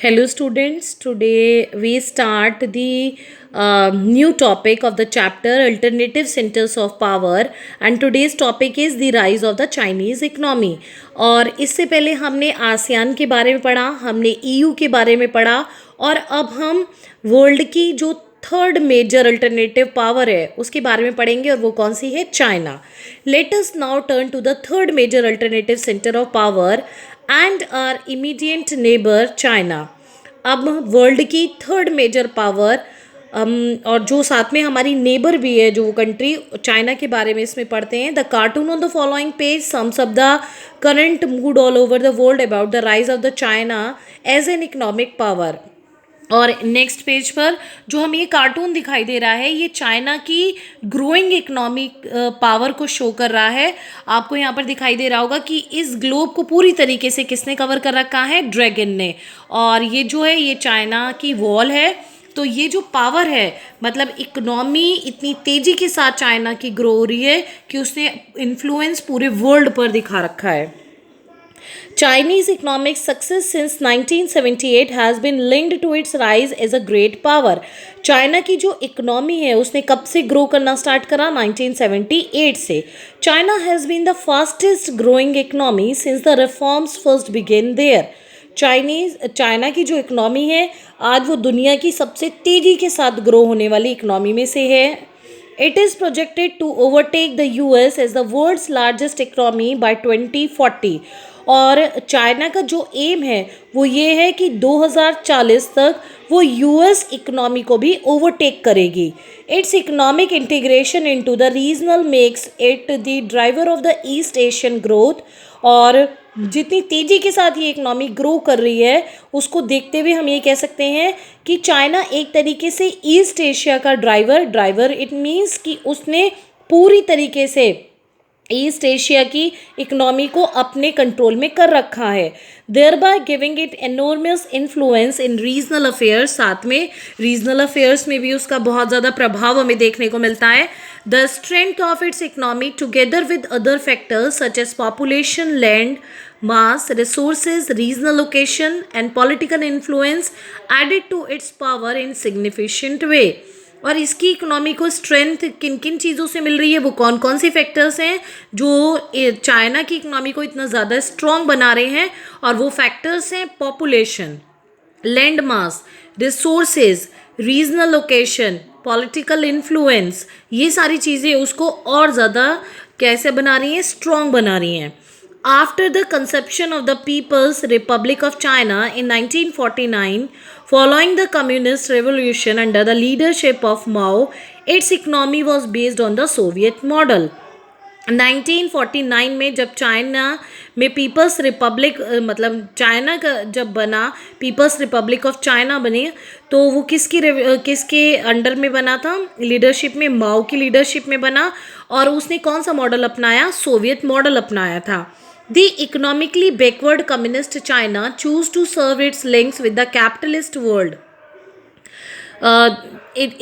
Hello, students. Today we start the new topic of the chapter Alternative Centers of Power, and today's topic is the rise of the Chinese economy. और इससे पहले हमने ASEAN के बारे में पढ़ा, हमने ईयू के बारे में पढ़ा, और अब हम वर्ल्ड की जो थर्ड मेजर अल्टरनेटिव पावर है उसके बारे में पढ़ेंगे, और वो कौन सी है? China. Let us now turn to the third major alternative centre of power and our immediate neighbour China. अब वर्ल्ड की थर्ड मेजर पावर और जो साथ में हमारी नेबर भी है, जो कंट्री चाइना के बारे में इसमें पढ़ते हैं. The cartoon on the following page sums up the current mood all over the world about the rise of the China as an economic power. और नेक्स्ट पेज पर जो हमें ये कार्टून दिखाई दे रहा है, ये चाइना की ग्रोइंग इकोनॉमिक पावर को शो कर रहा है. आपको यहाँ पर दिखाई दे रहा होगा कि इस ग्लोब को पूरी तरीके से किसने कवर कर रखा है? ड्रैगन ने. और ये जो है ये चाइना की वॉल है. तो ये जो पावर है, मतलब इकोनॉमी इतनी तेज़ी के साथ चाइना की ग्रो हो रही है कि उसने इन्फ्लुएंस पूरे वर्ल्ड पर दिखा रखा है. Chinese economic success since 1978 has been linked to its rise as a great power. China की जो इकोनॉमी है उसने कब से ग्रो करना स्टार्ट करा? 1978 से. China has been the fastest growing economy since the reforms first began there. China की जो इकोनॉमी है आज वो दुनिया की सबसे तेज़ी के साथ ग्रो होने वाली इकोनॉमी में से है. It is projected to overtake the US as the world's largest economy by 2040. और चाइना का जो एम है वो ये है कि 2040 तक वो यूएस इकोनॉमी को भी ओवरटेक करेगी. It's economic integration into the regional makes it the driver of the east Asian growth. और जितनी तेज़ी के साथ ये इकोनॉमी ग्रो कर रही है उसको देखते हुए हम ये कह सकते हैं कि चाइना एक तरीके से ईस्ट एशिया का ड्राइवर इट मीन्स कि उसने पूरी तरीके से ईस्ट एशिया की इकोनॉमी को अपने कंट्रोल में कर रखा है, thereby giving it enormous influence in regional affairs. साथ में रीजनल अफेयर्स में भी उसका बहुत ज़्यादा प्रभाव हमें देखने को मिलता है. The strength of its economy together with other factors such as population, land mass, resources, regional location and political influence added to its power in significant way. और इसकी इकोनॉमी को स्ट्रेंथ किन किन चीज़ों से मिल रही है, वो कौन कौन सी फैक्टर्स हैं जो चाइना की इकोनॉमी को इतना ज़्यादा स्ट्रॉन्ग बना रहे हैं. और वो फैक्टर्स हैं population, land mass, resources, regional location, political influence. ये सारी चीज़ें उसको और ज़्यादा कैसे बना रही हैं? स्ट्रॉन्ग बना रही हैं. After the conception of the People's Republic of China in 1949, following the Communist Revolution under the leadership of Mao, its economy was based on the Soviet model. 1949 में जब चाइना में पीपल्स रिपब्लिक मतलब China का जब बना, peoples Republic of China बने, तो वो किसके अंडर में बना था? लीडरशिप में, माओ की लीडरशिप में बना. और उसने कौन सा मॉडल अपनाया? सोवियत मॉडल अपनाया था. The economically backward communist China chose to serve its links with the capitalist world.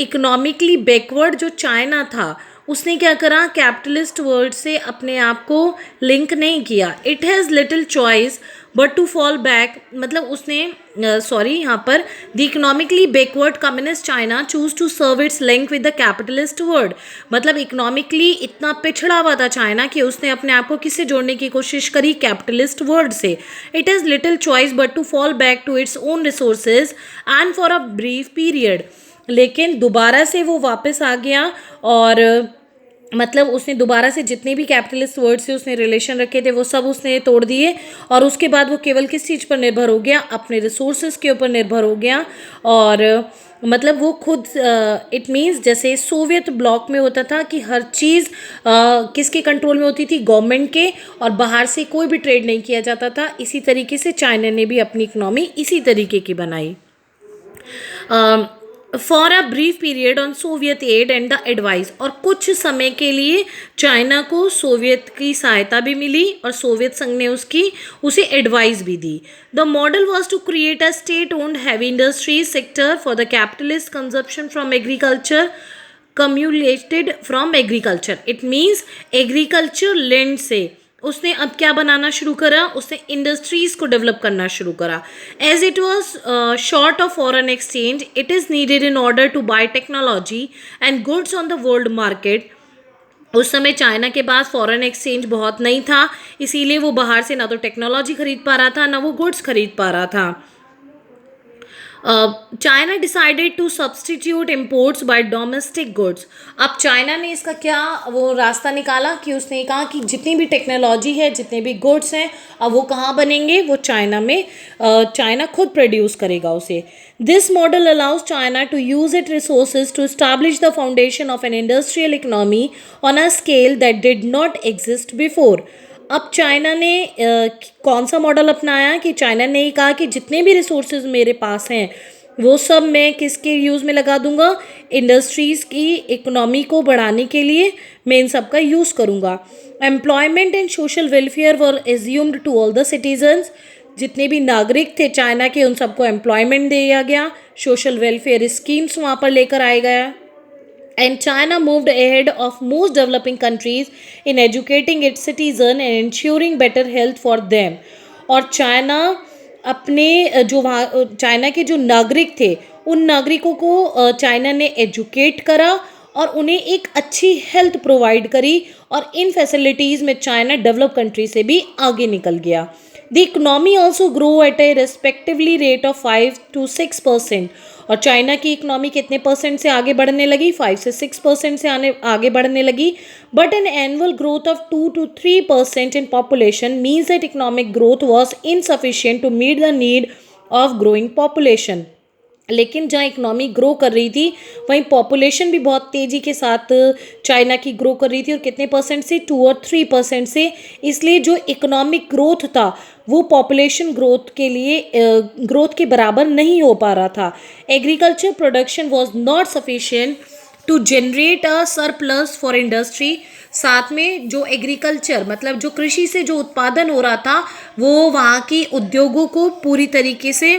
Economically backward जो चाइना था उसने क्या करा? कैपिटलिस्ट वर्ल्ड से अपने आप को लिंक नहीं किया. It has little choice but to fall back, मतलब उसने यहाँ पर the economically backward communist China choose to serve its link with the capitalist world. मतलब इकोनॉमिकली इतना पिछड़ा हुआ था चाइना कि उसने अपने आप को किससे जोड़ने की कोशिश करी? कैपिटलिस्ट वर्ल्ड से. It has little choice but to fall back to its own resources and for a brief period. लेकिन दोबारा से वो वापस आ गया, और मतलब उसने दोबारा से जितने भी कैपिटलिस्ट वर्ड से उसने रिलेशन रखे थे वो सब उसने तोड़ दिए. और उसके बाद वो केवल किस चीज़ पर निर्भर हो गया? अपने रिसोर्सेज के ऊपर निर्भर हो गया. और मतलब वो खुद इट मीन्स जैसे सोवियत ब्लॉक में होता था कि हर चीज़ किसके कंट्रोल में होती थी? गवर्नमेंट के, और बाहर से कोई भी ट्रेड नहीं किया जाता था. इसी तरीके से चाइना ने भी अपनी इकोनॉमी इसी तरीके की बनाई. For a brief period on Soviet aid and the advice. और कुछ समय के लिए चाइना को सोवियत की सहायता भी मिली और सोवियत संघ ने उसे एडवाइस भी दी. The model was to create a state owned heavy industries sector for the capitalist consumption from agriculture cumulated from agriculture. It means agriculture land से उसने अब क्या बनाना शुरू करा, उसने इंडस्ट्रीज को डेवलप करना शुरू करा. As it was short of foreign exchange, it is needed in order to buy technology and goods on the world market. उस समय चाइना के पास फॉरेन एक्सचेंज बहुत नहीं था, इसीलिए वो बाहर से ना तो टेक्नोलॉजी खरीद पा रहा था ना वो गुड्स खरीद पा रहा था. China decided to substitute imports by domestic goods. अब चाइना ने इसका क्या वो रास्ता निकाला कि उसने कहा कि जितनी भी टेक्नोलॉजी है, जितने भी गुड्स हैं, अब वो कहाँ बनेंगे, वो चाइना में, चाइना खुद प्रोड्यूस करेगा उसे. This model allows China to use it resources to establish the foundation of an industrial economy on a scale that did not exist before. अब चाइना ने कौन सा मॉडल अपनाया कि चाइना ने ही कहा कि जितने भी रिसोर्सेज मेरे पास हैं वो सब मैं किसके यूज़ में लगा दूंगा, इंडस्ट्रीज़ की इकोनॉमी को बढ़ाने के लिए मैं इन सब का यूज़ करूंगा. Employment and social welfare were assumed to all the citizens. जितने भी नागरिक थे चाइना के उन सबको एम्प्लॉयमेंट दिया गया, सोशल वेलफेयर स्कीम्स वहाँ पर लेकर आया गया. And China moved ahead of most developing countries in educating its citizens and ensuring better health for them. और चाइना अपने जो वहाँ चाइना के जो नागरिक थे उन नागरिकों को चाइना ने एजुकेट करा और उन्हें एक अच्छी हेल्थ प्रोवाइड करी और इन फैसिलिटीज़ में चाइना डेवलप कंट्री से भी आगे निकल गया. The economy also grow at A respectively rate of 5 to 6%. और चाइना की इकोनॉमी कितने परसेंट से आगे बढ़ने लगी, 5 से 6% से आगे बढ़ने लगी. But an annual growth of 2 to 3% in population means that economic growth was insufficient to meet the need of growing population. लेकिन जहाँ इकोनॉमी ग्रो कर रही थी वहीं पॉपुलेशन भी बहुत तेज़ी के साथ चाइना की ग्रो कर रही थी. और कितने परसेंट से, 2 और 3% से. इसलिए जो इकोनॉमिक ग्रोथ था वो पॉपुलेशन ग्रोथ के लिए ग्रोथ के बराबर नहीं हो पा रहा था. Agriculture production was not sufficient to generate a surplus for industry. साथ में जो एग्रीकल्चर मतलब जो कृषि से जो उत्पादन हो रहा था वो वहाँ की उद्योगों को पूरी तरीके से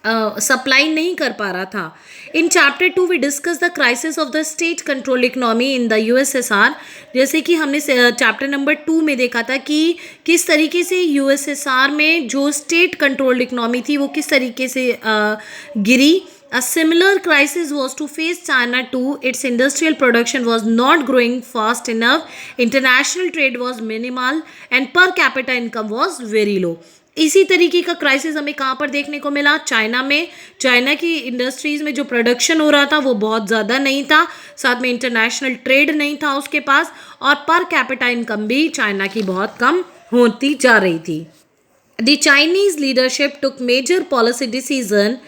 सप्लाई नहीं कर पा रहा था. In chapter 2 we discuss the crisis of the state control economy in the USSR. जैसे कि हमने चैप्टर नंबर 2 में देखा था कि किस तरीके से यूएसएसआर में जो स्टेट कंट्रोल्ड इकोनॉमी थी वो किस तरीके से गिरी. A similar crisis was to face China too. Its industrial production was not growing fast enough. International trade was minimal and per capita income was very low. इसी तरीके का क्राइसिस हमें कहाँ पर देखने को मिला, चाइना में. चाइना की इंडस्ट्रीज़ में जो प्रोडक्शन हो रहा था वो बहुत ज़्यादा नहीं था, साथ में इंटरनेशनल ट्रेड नहीं था उसके पास, और पर कैपिटा इनकम भी चाइना की बहुत कम होती जा रही थी. The Chinese leadership took major policy decision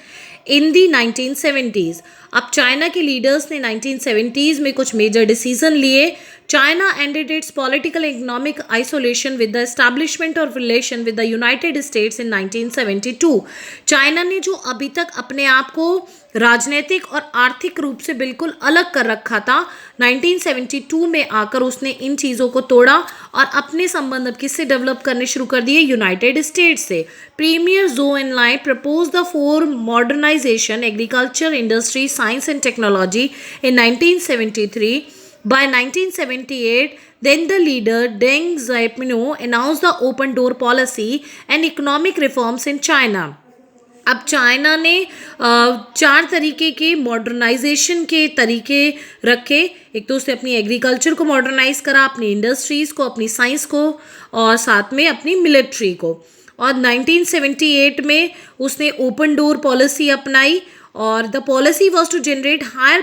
in the 1970s. अब चाइना के लीडर्स ने 1970s में कुछ मेजर डिसीजन लिए. China ended its political economic isolation with the establishment of relation with the United States in 1972. China ने जो अभी तक अपने आप को राजनीतिक और आर्थिक रूप से बिल्कुल अलग कर रखा था, 1972 में आकर उसने इन चीज़ों को तोड़ा और अपने संबंध अब किससे डेवलप करने शुरू कर दिए, यूनाइटेड स्टेट्स से. प्रीमियर जो Enlai propose the 4 modernisation agriculture, industry, science and technology in 1973. By 1978, then the leader Deng Xiaoping announced the open door policy and economic reforms in China. अब चाइना ने 4 तरीके के मॉडर्नाइजेशन के तरीके रखे. एक तो उसने अपनी एग्रीकल्चर को मॉडर्नाइज करा, अपनी इंडस्ट्रीज़ को, अपनी साइंस को और साथ में अपनी मिलिट्री को. और 1978 में उसने ओपन डोर पॉलिसी अपनाई और the policy was to generate higher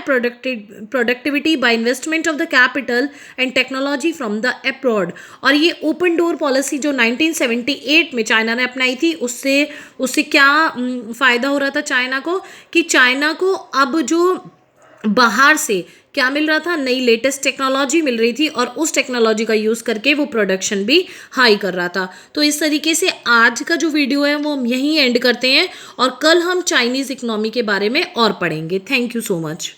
productivity by investment of the capital and technology from the abroad. और ये ओपन डोर पॉलिसी जो 1978 में चाइना ने अपनाई थी उससे क्या फ़ायदा हो रहा था चाइना को, कि चाइना को अब जो बाहर से क्या मिल रहा था, नई लेटेस्ट टेक्नोलॉजी मिल रही थी और उस टेक्नोलॉजी का यूज़ करके वो प्रोडक्शन भी हाई कर रहा था. तो इस तरीके से आज का जो वीडियो है वो हम यहीं एंड करते हैं और कल हम चाइनीज़ इकोनॉमी के बारे में और पढ़ेंगे. Thank you so much.